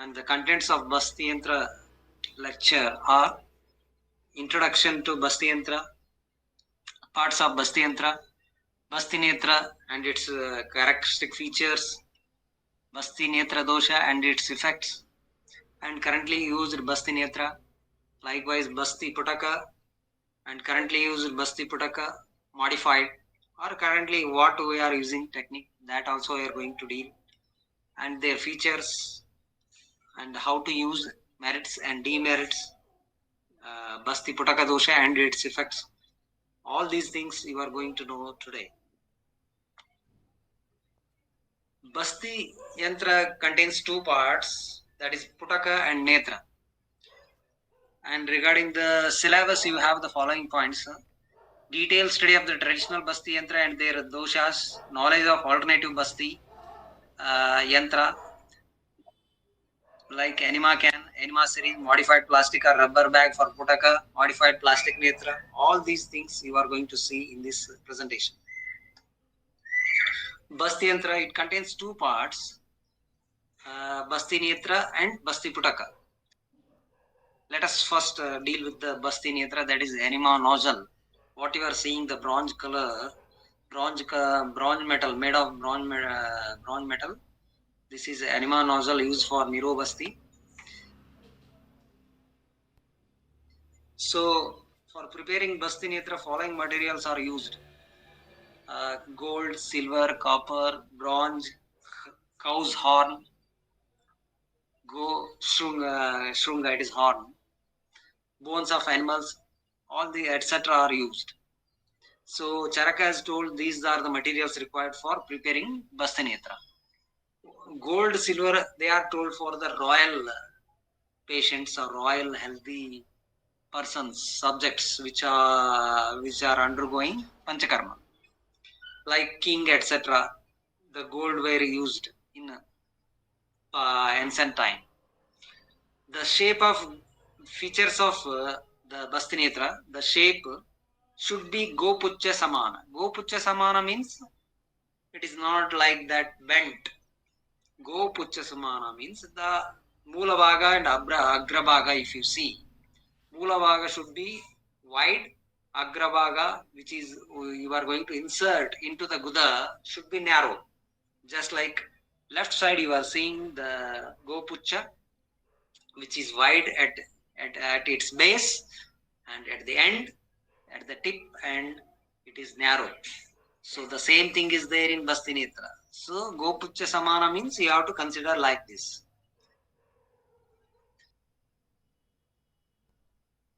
And the contents of Basti Yantra lecture are introduction to Basti Yantra, parts of Basti Yantra, Basti Netra and its characteristic features, Basti Netra dosha and its effects, and currently used Basti Netra, likewise Basti Putaka and currently used Basti Putaka modified, or currently what we are using technique, that also we are going to deal, and their features and how to use merits and demerits, Basti Putaka dosha and its effects. All these things you are going to know today. Basti Yantra contains two parts, that is Putaka and Netra. And regarding the syllabus, you have the following points. Detailed study of the traditional Basti Yantra and their doshas, knowledge of alternative Basti Yantra, like Enema can, Enema series, modified plastic or rubber bag for Putaka, modified plastic Netra. All these things you are going to see in this presentation. Basti Yantra, it contains two parts, Basti Netra and Basti Putaka. Let us first deal with the Basti Netra, that is Enema nozzle. What you are seeing, the bronze color, bronze metal, made of bronze metal. This is Enema nozzle used for Niro Basti. So, for preparing Basti Netra, following materials are used. Gold, silver, copper, bronze, cow's horn, shrunga, it is horn, bones of animals, all the etc. are used. So Charaka has told these are the materials required for preparing Basti Netra. Gold, silver, they are told for the royal patients or royal healthy persons, subjects which are undergoing Panchakarma, like king, etc. The gold were used in ancient time. The shape of features of the Basti Netra, the shape should be Gopucha Samana. Gopucha Samana means it is not like that bent. Gopucha Samana means the Mula Bhaga and Agra Bhaga, if you see. Mula Bhaga should be wide, Agra Bhaga, which is you are going to insert into the Guda, should be narrow. Just like left side you are seeing the Gopucha, which is wide at its base, and at the end, at the tip, and it is narrow. So the same thing is there in Basti Netra. So Gopucha Samana means you have to consider like this.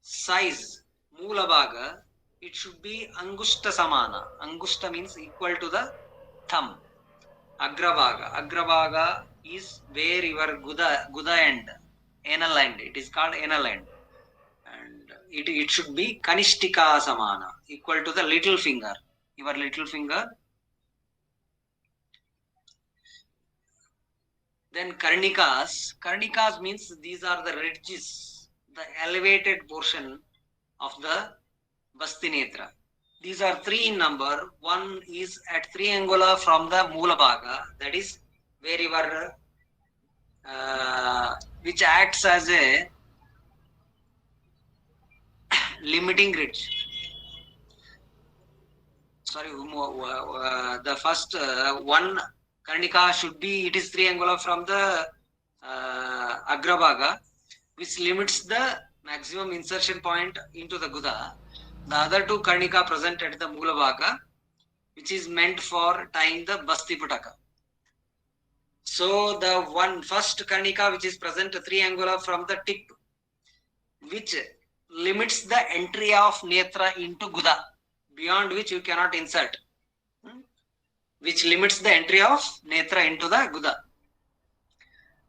Size, Mula Bhaga, it should be Angushta Samana. Angushta means equal to the thumb. Agra Bhaga is where your Guda end, anal end, it is called anal end. And it should be Kanishtika Samana, equal to the little finger, your little finger. Then Karnikas means these are the ridges, the elevated portion of the Basti Netra. These are three in number. One is at 3 angula from the Mula Bhaga, that is where your which acts as a limiting ridge. Sorry, the first one Karnika should be, it is 3 angula from the Agra Bhaga, which limits the maximum insertion point into the Guda. The other two Karnika present at the Mula Bhaga, which is meant for tying the Basti Putaka. So the one first Karnika which is present 3 angula from the tip, which limits the entry of Netra into Guda, beyond which you cannot insert, which limits the entry of Netra into the Guda.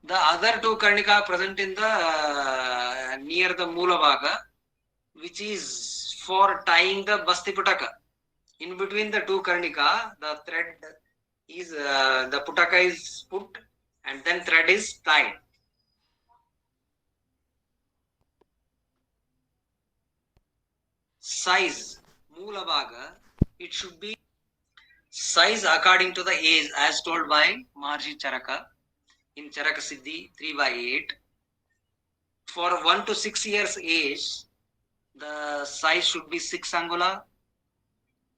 The other two Karnika present in the near the Mula Bhaga, which is for tying the Basti Putaka. In between the two Karnika, the thread is, the Putaka is put and then thread is tied. Size, Mula Bhaga, it should be size according to the age as told by Maharshi Charaka. in Charaka Siddhi 3/8. For 1 to 6 years age, the size should be 6 angula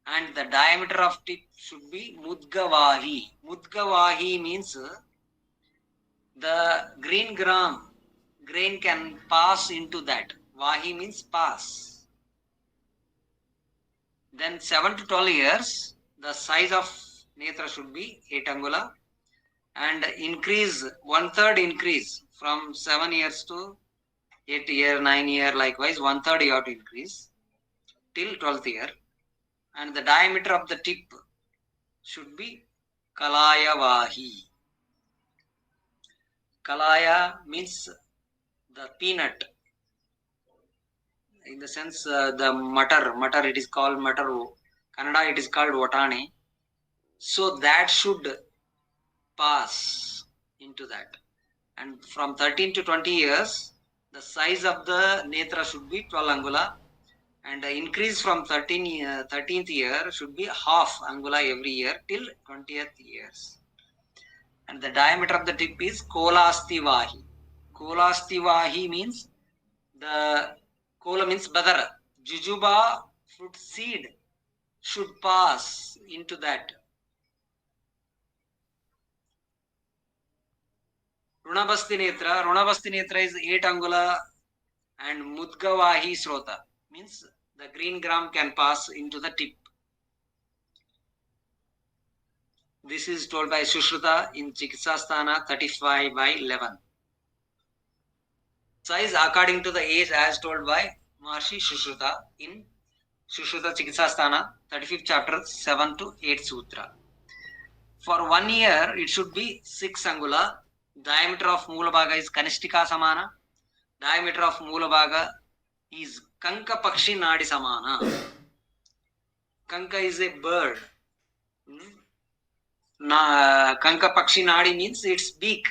and the diameter of tip should be Mudgavahi. Mudgavahi means the grain can pass into that. Vahi means pass. Then 7 to 12 years, the size of netra should be 8 angula and increase, 1/3 increase from 7 years to 8 year, 9 year, likewise 1/3 you have to increase till 12th year. And the diameter of the tip should be Kalayavahi. Kalaya means the peanut. In the sense, the mutter, it is called mutter. Kannada, it is called watane. So that should pass into that. And from 13 to 20 years, the size of the netra should be 12 angula. And the increase from 13th year should be half angula every year till 20th years. And the diameter of the tip is Kolastivahi. Kolastivahi means the Kola means badara. Jujuba fruit seed should pass into that. Runabasti Netra is 8 angula and Mudgavahi Srota means the green gram can pass into the tip. This is told by Sushruta in Chikitsasthana 35/11. Size according to the age as told by Maharishi Sushruta in Sushruta Chikitsasthana 35th chapter 7 to 8 sutra. For 1 year it should be 6 angula. Diameter of Moolabhaga is Kanishtika Samana. Diameter of Moolabhaga is Kanka Pakshi Nadi Samana. Kanka is a bird. Kanka Pakshi Nadi means its beak.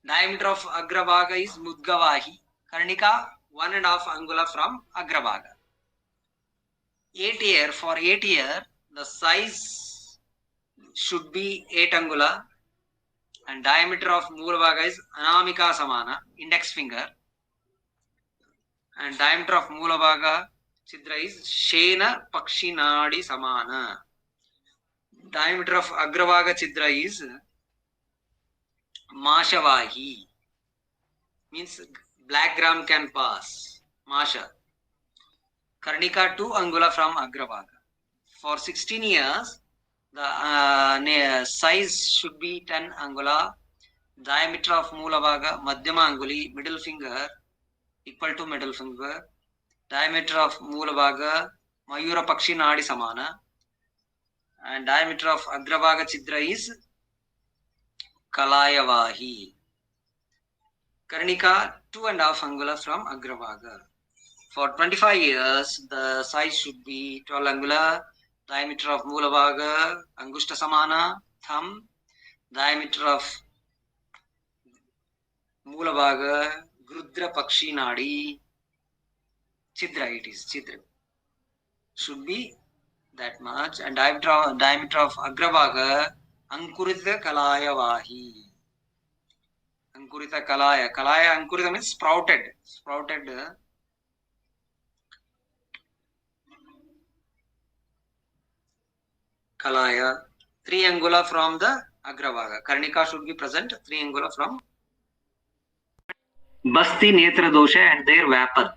Diameter of Agrabhaga is Mudgavahi. Karnika 1.5 angula from Agrabhaga. For 8 year, the size should be 8 angula and diameter of Moolabhaga is Anamika Samana, index finger. And diameter of Moolabhaga Chidra is Shena Pakshinadi Samana. Diameter of Agrabhaga Chidra is Mashavahi. Means black gram can pass. Masha. Karnika 2 angula from Agrabhaga. For 16 years, the size should be 10 angula. Diameter of Moolabhaga, Madhyama anguli, middle finger, equal to middle finger. Diameter of Moolabhaga, Mayura Pakshi Nadi Samana. And diameter of Agrabhaga Chidra is Kalayavahi. Karnika 2.5 angula from Agrabhaga. For 25 years, the size should be 12 angula. Diameter of Moolabhaga, Angushta Samana, thumb. Diameter of Moolabhaga, Grudra Pakshi Nadi, Chidra, it is Chidra. Should be that much. And diameter of Agrabhaga, Ankurita Kalayavahi. Ankurita Kalaya. Kalaya Ankurita means sprouted. Kalaya. 3 angula from the Agrabhaga. Karnika should be present 3 angula from Basti Netra Dosha and their vapor.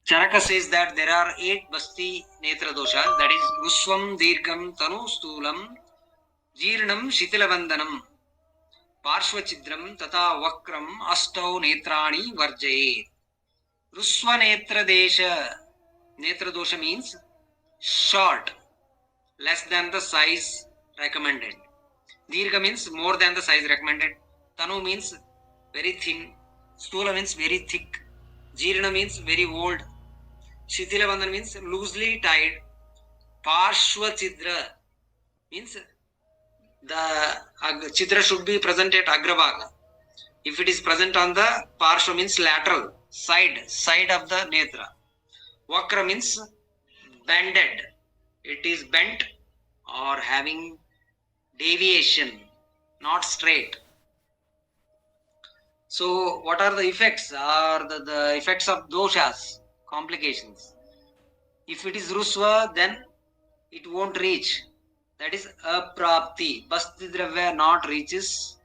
Charaka says that there are 8 Basti Netra Doshas, that is Rusvam, Dirgham, Tanu, Stulam, Jirnam, Shitilavandanam, Parshvachidram, Tata Vakram, Astau, Netrani, Varjayet. Rusva Netra Desha. Netra Dosha means short, less than the size recommended. Dirgha means more than the size recommended. Tanu means very thin. Stula means very thick. Jirna means very old. Shitilavandana means loosely tied. Parshva Chidra means the Chidra should be present at Agrabhaga. If it is present on the Parshva means lateral, side of the Netra. Vakra means bended. It is bent or having deviation not straight. So what are the effects? Are the effects of doshas, complications? If it is rusva, then it won't reach. That is aprapti. Basti dravya not reaches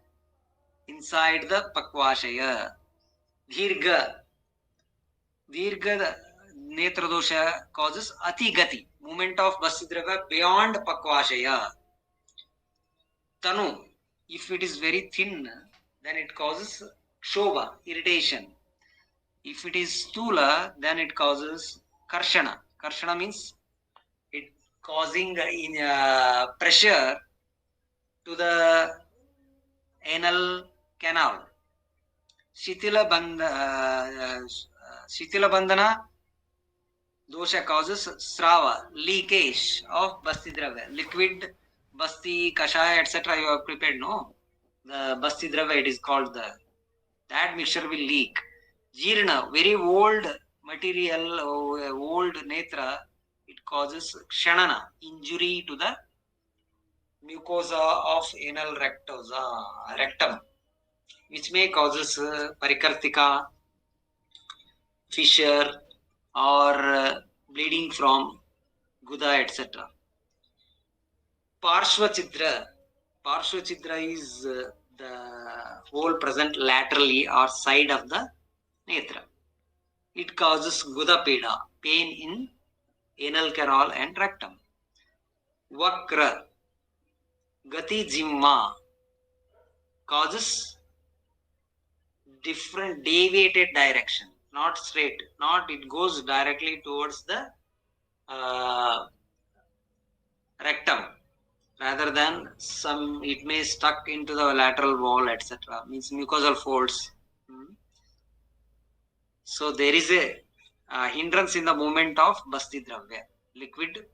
inside the pakvashaya. Dirgha netra dosha causes atigati, movement of basti dravya beyond pakvashaya. Tanu, if it is very thin, then it causes shobha, irritation. If it is stula, then it causes karshana. Karshana means it causing pressure to the anal canal. Shitila bandhana dosha causes srava, leakage of basti dravya, liquid basti, kashaya, etc. You have prepared, no? The basti dravya, it is called that mixture will leak. Jirna, very old material, old netra, it causes kshanana, injury to the mucosa of anal rectum, which may causes parikartika, fissure, or bleeding from guda, etc. Parshva chidra is the hole present laterally or side of the netra. It causes guda peda, pain in anal canal and rectum. Vakra, gati jimma, causes different deviated direction, not straight, not it goes directly towards the rectum, rather than some it may stuck into the lateral wall, etc. Means mucosal folds. So there is a hindrance in the movement of basti dravya. Liquid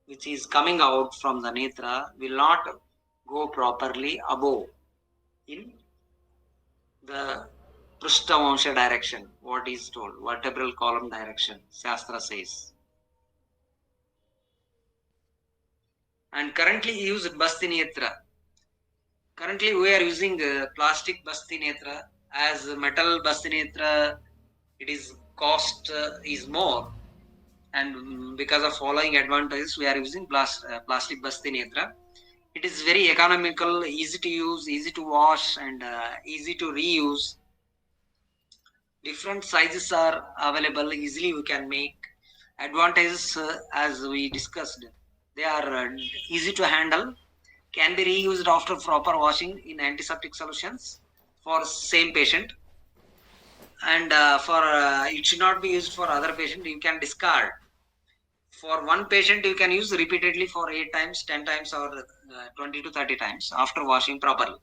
which is coming out from the netra will not go properly above in the Prushta direction, what is told, vertebral column direction, Shastra says. And currently used basti netra. Currently we are using plastic basti netra. As metal basti netra, it is cost is more, and because of following advantages we are using plastic basti netra. It is very economical, easy to use, easy to wash, and easy to reuse. Different sizes are available, easily we can make. Advantages, as we discussed, they are easy to handle, can be reused after proper washing in antiseptic solutions for same patient, and it should not be used for other patient. You can discard. For one patient you can use repeatedly for 8 times, 10 times, or 20 to 30 times after washing properly.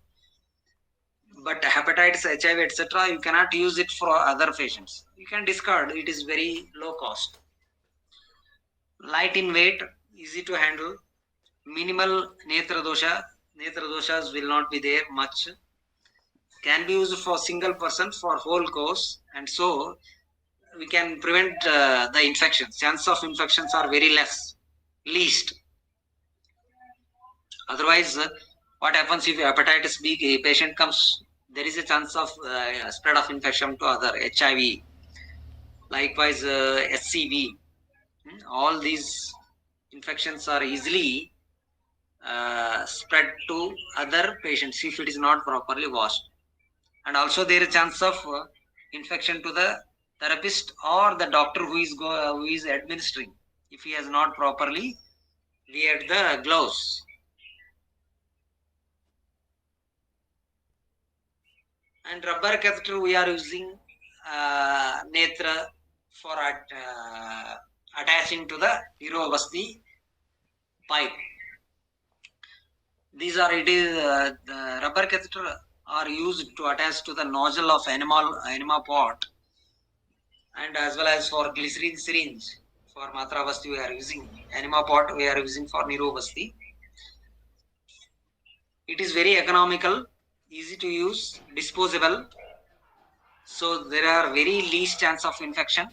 But hepatitis, HIV, etc., you cannot use it for other patients. You can discard. It is very low cost. Light in weight, easy to handle. Minimal netra dosha. Netra doshas will not be there much. Can be used for single person for whole course, and so we can prevent the infections. Chance of infections are very least. Otherwise, what happens if hepatitis B patient comes? There is a chance of spread of infection to other HIV, likewise SCV. All these infections are easily spread to other patients if it is not properly washed. And also there is a chance of infection to the therapist or the doctor who is administering, if he has not properly wear the gloves. And rubber catheter we are using netra for attaching to the Nirovasti pipe. These are the rubber catheter are used to attach to the nozzle of enema pot, and as well as for glycerin syringe. For Matravasti we are using enema pot, we are using for Nirovasti. It is very economical, easy to use, disposable. So there are very least chance of infection.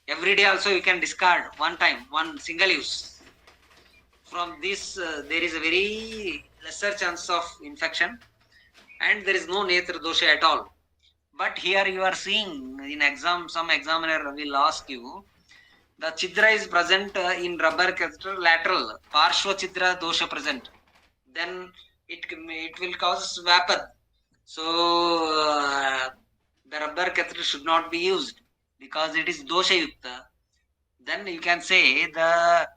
Every day also you can discard one time, one single use. From this there is a very lesser chance of infection, and there is no netra dosha at all. But here you are seeing in exam, some examiner will ask you, the chidra is present in rubber catheter lateral, parshva chidra dosha present. Then it will cause vapor. So the rubber catheter should not be used because it is dosha yukta. Then you can say the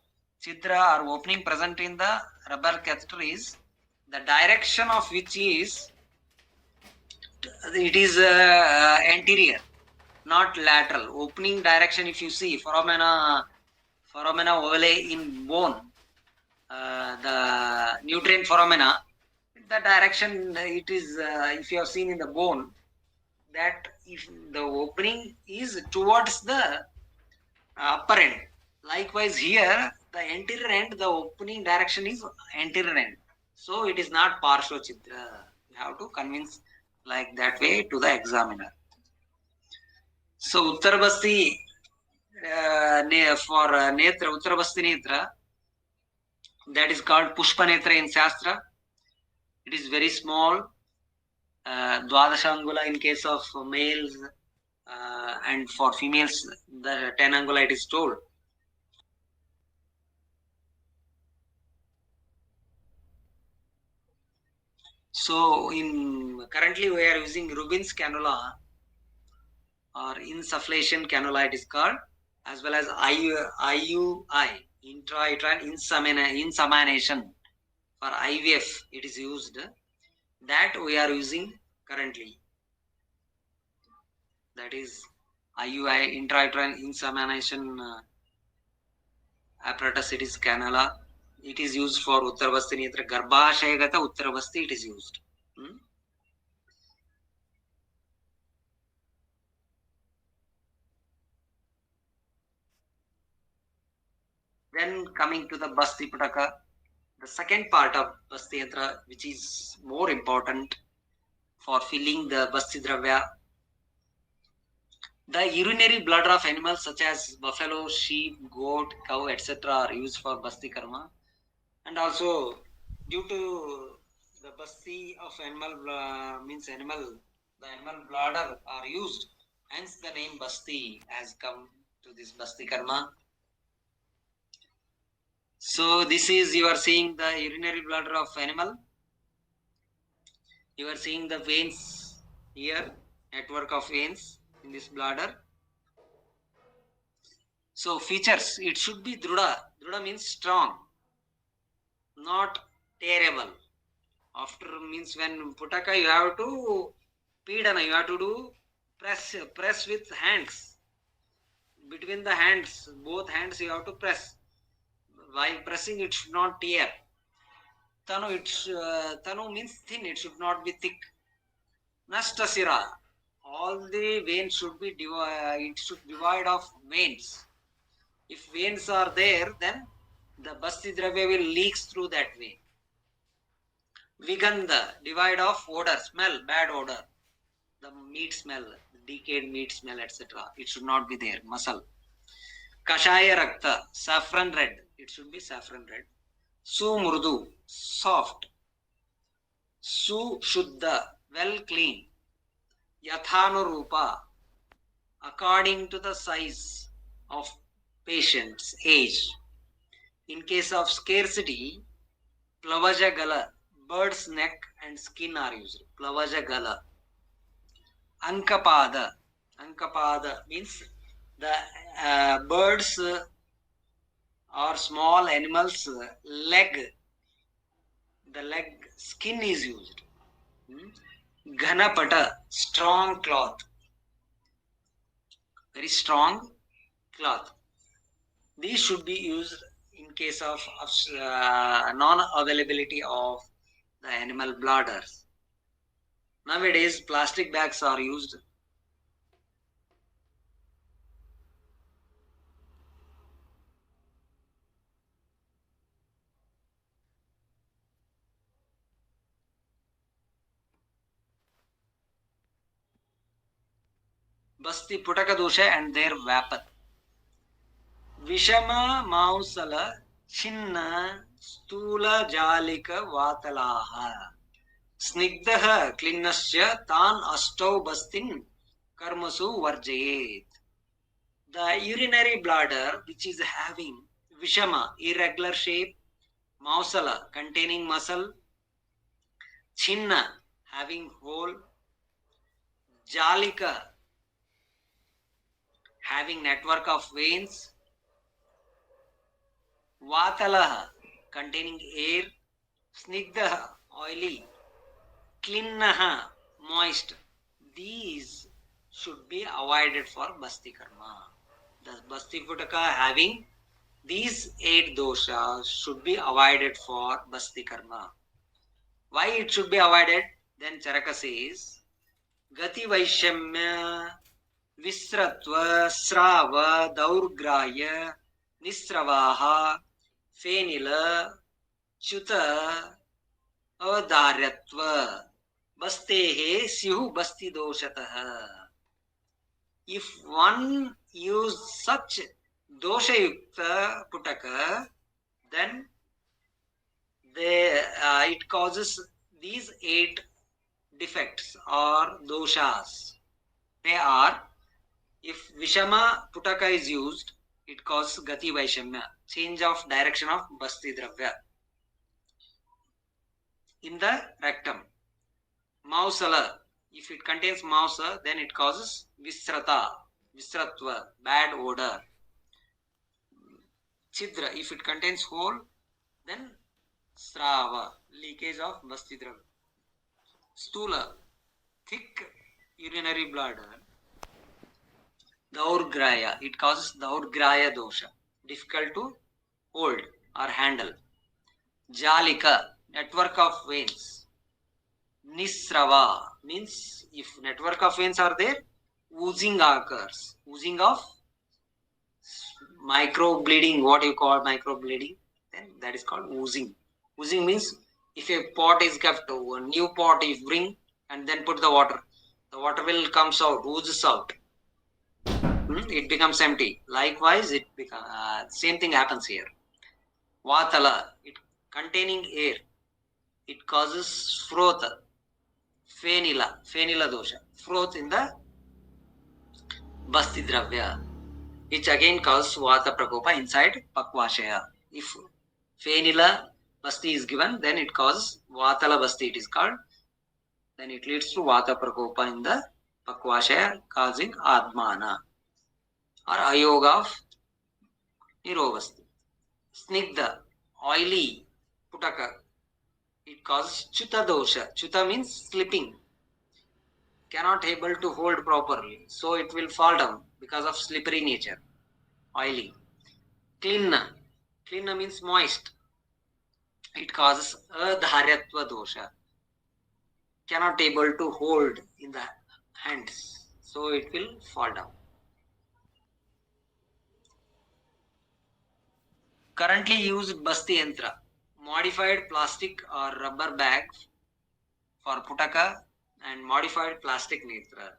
chidra or opening present in the rubber catheter is the direction of which is it is anterior, not lateral. Opening direction, if you see foramina ovale in bone, the nutrient foramina, the direction it is, if you have seen in the bone, that if the opening is towards the upper end. Likewise here, the anterior end, the opening direction is anterior end. So it is not parshva chidra. You have to convince like that way to the examiner. So Uttarabasti for netra, Uttarabasti netra, that is called Pushpa netra in Shastra. It is very small, Dwadasha angula in case of males, and for females, the 10 angula it is told. So currently we are using Rubin's cannula or insufflation cannula it is called, as well as IUI, intrauterine insemination for IVF it is used. That we are using currently. That is IUI, intrauterine insemination apparatus, it is cannula. It is used for Uttarabasti netra, Garbhashayagata Uttarabasti it is used. Then coming to the Basti Putaka, the second part of Basti Yantra, which is more important for filling the Basti Dravya. The urinary blood of animals such as buffalo, sheep, goat, cow, etc. are used for Basti Karma. And also due to the Basti of animal, the animal bladder are used. Hence the name Basti has come to this Basti Karma. So this is, you are seeing the urinary bladder of animal. You are seeing the veins here, network of veins in this bladder. So features, it should be Druda. Druda means strong, not tearable. After means when Putaka, you have to Pidana, you have to do press with hands. Between the hands, both hands you have to press. While pressing, it should not tear. Tanu means thin, it should not be thick. Nastasira, all the veins should be it should divide of veins. If veins are there, then the Basti Dravya will leaks through that vein. Vigandha, divide of odor, smell, bad odor. The meat smell, decayed meat smell, etc. It should not be there. Muscle. Kashaya Rakta, saffron red. It should be saffron red. Sumurdu, soft. Su Shuddha, well clean. Yathanurupa, according to the size of patient's age. In case of scarcity, Plavaja Gala, bird's neck and skin are used. Plavaja Gala. Ankapada. Ankapada means the birds or small animals' leg. The leg skin is used. Ghanapata, strong cloth. Very strong cloth. These should be used in case of non-availability of the animal bladders. Nowadays, plastic bags are used. Basti Putaka dosha and their vapor. Vishama Mausala Chinna Stula Jalika Vatalaha. Snigdaha Klinnasya Tan Astau Bastin Karmasu Varjayet. The urinary bladder, which is having Vishama, irregular shape, Mausala, containing muscle, Chinna, having hole, Jalika, having network of veins, Vatalaha, containing air, Snigdaha, oily, Klinnaha, moist. These should be avoided for Basti Karma. The Basti Putaka having these 8 doshas should be avoided for Basti Karma. Why it should be avoided? Then Charaka says, Gati Vaishamya, Visratva, Srava, Daurgraya, Nisravaha, Fenila, Chuta, Avadharyatva, Bastehe, Sihu Basti Doshataha. If one use such Doshayukta Putaka, then it causes these 8 defects or doshas. They are, if Vishama Putaka is used, it causes Gati Vaishamya, change of direction of Basti Dravya in the rectum. Mausala, if it contains mausa, then it causes Visratva, bad odor. Chidra, if it contains hole, then Srava, leakage of Basti Dravya. Stula, thick urinary bladder. Daurgraya, it causes Daurgraya dosha, difficult to hold or handle. Jalika, network of veins. Nisrava means if network of veins are there, oozing occurs. Oozing of micro bleeding, what you call micro bleeding, then that is called oozing. Oozing means if a pot is kept, a new pot you bring and then put the water will comes out, oozes out. It becomes empty. Likewise, it becomes same thing happens here. Vatala, it containing air, it causes froth. Fenila dosha, froth in the Basti Dravya, which again causes Vata Prakopa inside Pakvashaya. If Fenila Basti is given, then it causes Vatala Basti, it is called. Then it leads to Vata Prakopa in the Pakvashaya, causing Admana or Ayoga of Nirovasti. Snigdha, oily Putaka, it causes Chuta dosha. Chuta means slipping. Cannot able to hold properly. So it will fall down because of slippery nature. Oily. Klinna. Klinna means moist. It causes Adharyatva dosha. Cannot able to hold in the hands. So it will fall down. Currently used Basti Yantra, modified plastic or rubber bag for Putaka and modified plastic Netra.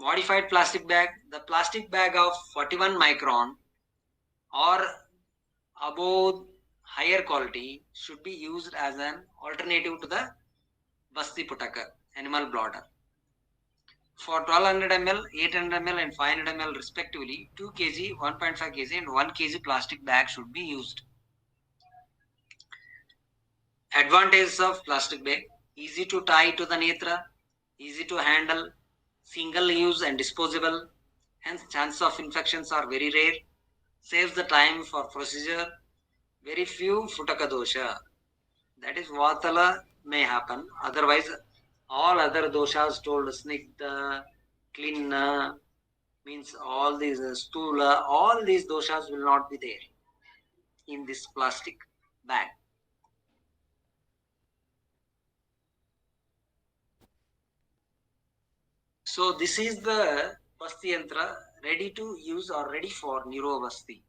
Modified plastic bag, the plastic bag of 41 micron or above higher quality should be used as an alternative to the Basti Putaka, animal bladder. For 1200 ml, 800 ml and 500 ml respectively, 2 kg, 1.5 kg and 1 kg plastic bag should be used. Advantages of plastic bag: easy to tie to the netra, easy to handle, single use and disposable, hence chances of infections are very rare, saves the time for procedure, very few Putaka dosha. That is Vatala may happen, otherwise all other doshas told, Snigdha, Klinna, means all these Stula, all these doshas will not be there in this plastic bag. So this is the Basti Yantra ready to use or ready for Nirovasti.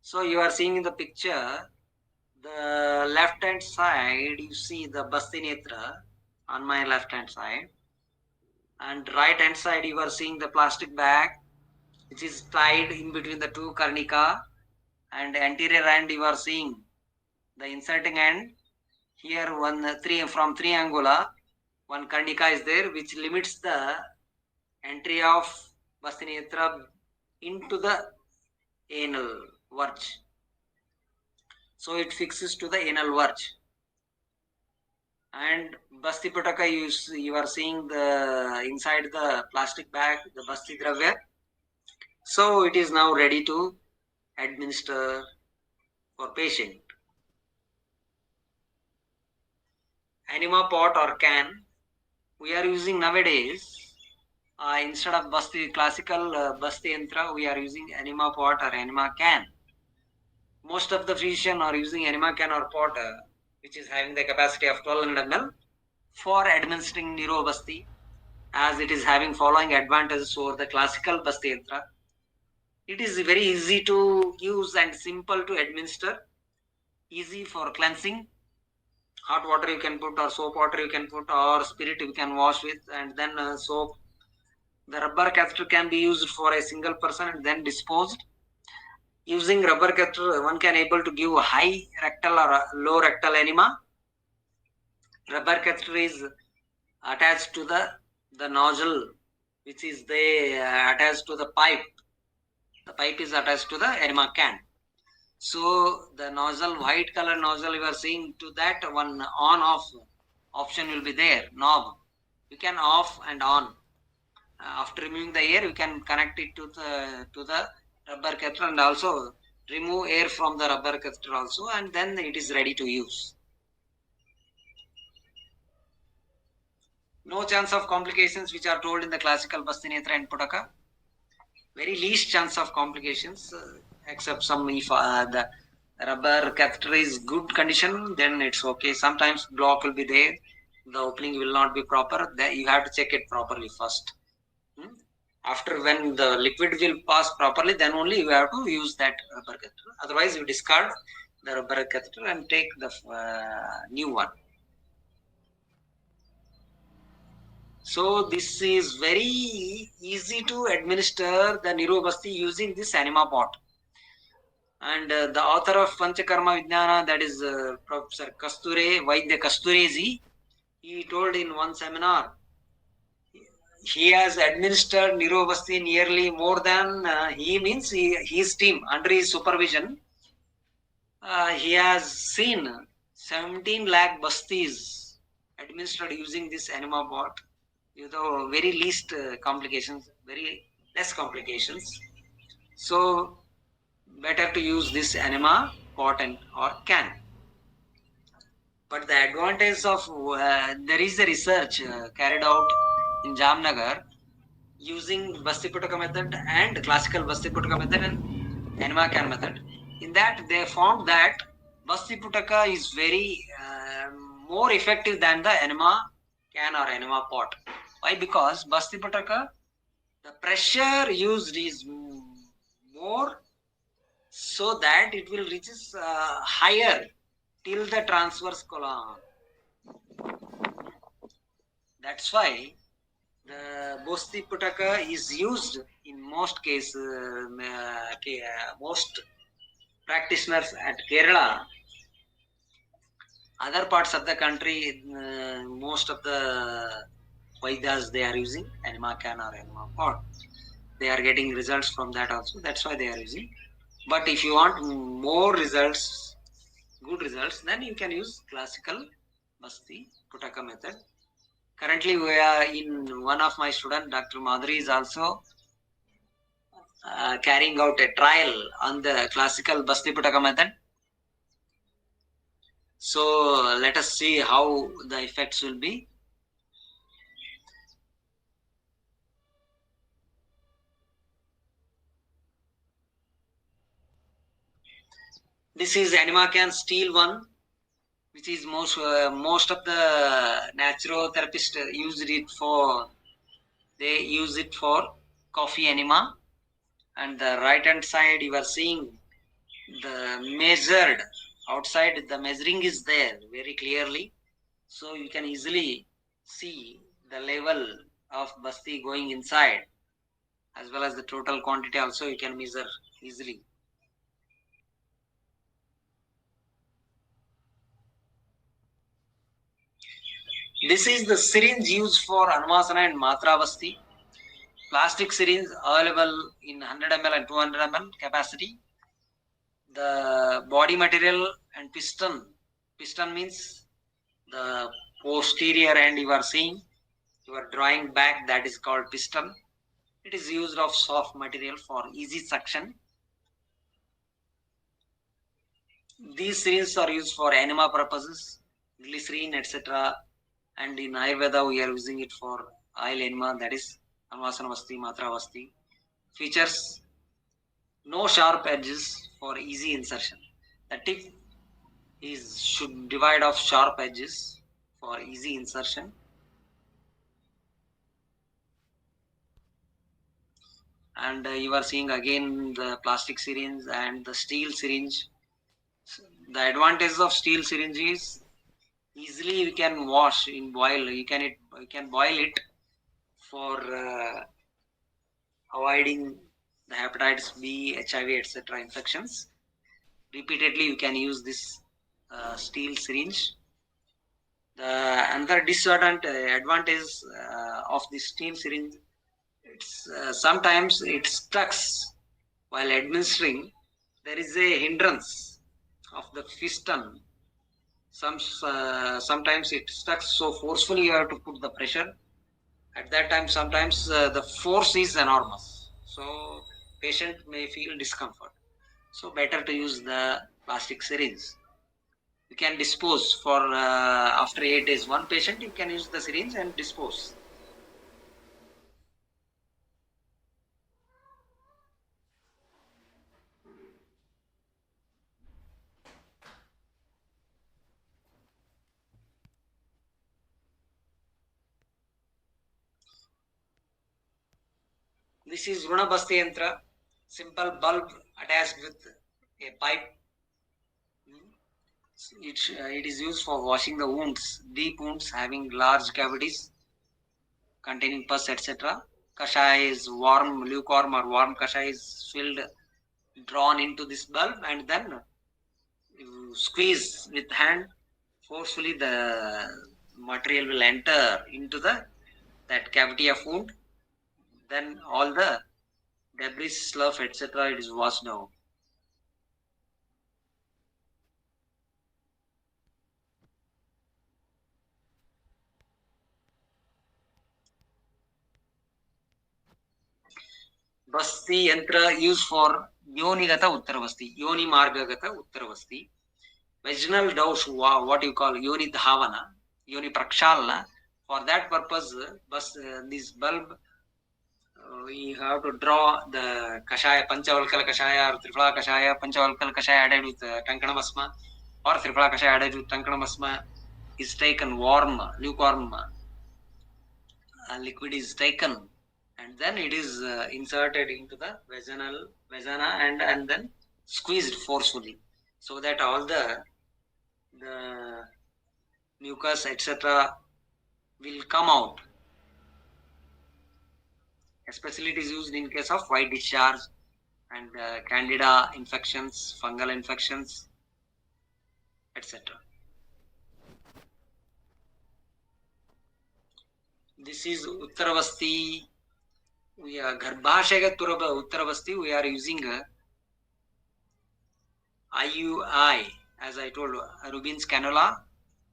So you are seeing in the picture, the left hand side, you see the Basti Netra on my left hand side, and right hand side you are seeing the plastic bag which is tied in between the two Karnika, and anterior end you are seeing the inserting end, here from 3 angula, one karnika is there which limits the entry of Basti Netra into the anal verge. So it fixes to the anal verge. And Basti Putaka, you are seeing the inside the plastic bag, the Basti Dravya. So it is now ready to administer for patient. Enema pot or can, we are using nowadays, instead of classical Basti Yantra, we are using enema pot or enema can. Most of the physicians are using enema can or pot, which is having the capacity of 1200 ml for administering Niro Basti, as it is having following advantages over the classical Basti Yantra. It is very easy to use and simple to administer, easy for cleansing. Hot water you can put, or soap water you can put, or spirit you can wash with, and then soap. The rubber catheter can be used for a single person and then disposed. Using rubber catheter, one can able to give a high rectal or a low rectal enema. Rubber catheter is attached to the nozzle, which is attached to the pipe. The pipe is attached to the enema can. So the nozzle, white color nozzle, you are seeing, to that one on-off option will be there, knob. You can off and on. After removing the air, you can connect it to the rubber catheter and also remove air from the rubber catheter also, and then it is ready to use. No chance of complications which are told in the classical Basti Netra and Putaka. Very least chance of complications, except some, if the rubber catheter is good condition, then it's okay. Sometimes block will be there, the opening will not be proper. You have to check it properly first. After, when the liquid will pass properly, then only you have to use that rubber catheter. Otherwise, you discard the rubber catheter and take the new one. So this is very easy to administer the Niro Basti using this enema pot. And the author of Panchakarma Vijnana, that is Professor Kasture, Vaidya Kasturezi, he told in one seminar, he has administered Niro Basti nearly more than, his team, under his supervision, he has seen 17 lakh Bastis administered using this enema pot, with very least complications, very less complications. So better to use this enema pot or can. But the advantage of, there is a research carried out in Jamnagar using Basti Putaka method and classical Basti Putaka method and enema can method. In that, they found that Basti Putaka is very more effective than the enema can or enema pot. Why? Because Basti Putaka, the pressure used is more, so that it will reach higher till the transverse column. That's why the Basti Putaka is used in most cases, most practitioners at Kerala. Other parts of the country, most of the Vaidyas, they are using enema can or enema pot. They are getting results from that also. That's why they are using. But if you want more results, good results, then you can use classical Basti Putaka method. Currently, we are in one of my students, Dr. Madhuri, is also carrying out a trial on the classical Basti Putaka method. So let us see how the effects will be. This is enema can steel one, which is most of the naturotherapists used it for. They use it for coffee enema. And the right hand side, you are seeing the measured outside. The measuring is there very clearly, so you can easily see the level of Basti going inside, as well as the total quantity also you can measure easily. This is the syringe used for Anuvasana and Matravasti. Plastic syringe available in 100 ml and 200 ml capacity. The body material and piston. Piston means the posterior end you are seeing. You are drawing back, that is called piston. It is used of soft material for easy suction. These syringes are used for enema purposes, glycerine, etc. And in Ayurveda, we are using it for oil enema, that is Anvasanavasti, Matravasti. Features: no sharp edges for easy insertion. The tip should divide off sharp edges for easy insertion. And you are seeing again the plastic syringe and the steel syringe. The advantage of steel syringe is easily you can wash in boil. You can boil it for avoiding the hepatitis B, HIV, etc. infections. Repeatedly you can use this steel syringe. The another advantage of the steel syringe, it's sometimes it stucks while administering. There is a hindrance of the piston. Sometimes it stucks so forcefully you have to put the pressure. At that time, sometimes the force is enormous, so patient may feel discomfort. So better to use the plastic syringe. You can dispose for after 8 days. One patient, you can use the syringe and dispose. This is Runabasti Yantra, simple bulb attached with a pipe. It is used for washing the wounds, deep wounds having large cavities containing pus, etc. Kashaya is warm, lukewarm or warm kashaya is filled, drawn into this bulb, and then you squeeze with hand forcefully. The material will enter into that cavity of wound. Then all the debris, slough, etc. it is washed out. Basti yantra used for Yonigata Uttaravasti, Yoni Margagata Uttaravasti. Vaginal dose, what you call Yoni Dhavana, Yoni Prakshalna. For that purpose, this bulb, we have to draw the Kashaya, Panchavalkala Kashaya or Triphala Kashaya, Panchavalkala Kashaya added with Tankana Basma, or Triphala Kashaya added with Tankana Basma is taken warm, lukewarm liquid is taken, and then it is inserted into the vagina and then squeezed forcefully, so that all the mucus, etc. will come out. Especially it is used in case of white discharge and candida infections, fungal infections, etc. This is Uttaravasti. We are Garbhashaya Uttaravasti. We are using IUI, as I told, Rubin's cannula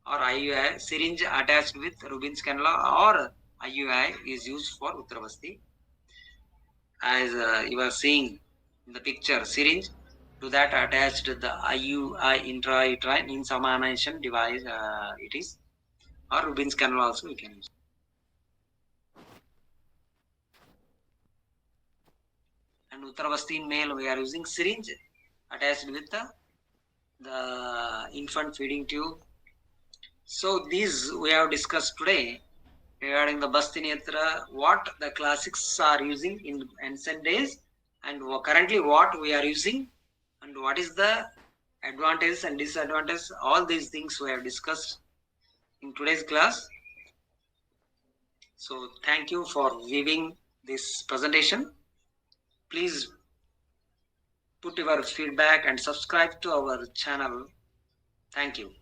or IUI, syringe attached with Rubin's cannula or IUI is used for Uttaravasti. As you are seeing in the picture, syringe, to that attached the IUI, intrauterine insemination device, it is, or Rubin's cannula also we can use. And Uttaravasti in male, we are using syringe attached with the infant feeding tube. So these we have discussed today regarding the Basti Netra, what the classics are using in ancient days, and currently what we are using, and what is the advantages and disadvantages. All these things we have discussed in today's class. So thank you for viewing this presentation. Please put your feedback and subscribe to our channel. Thank you.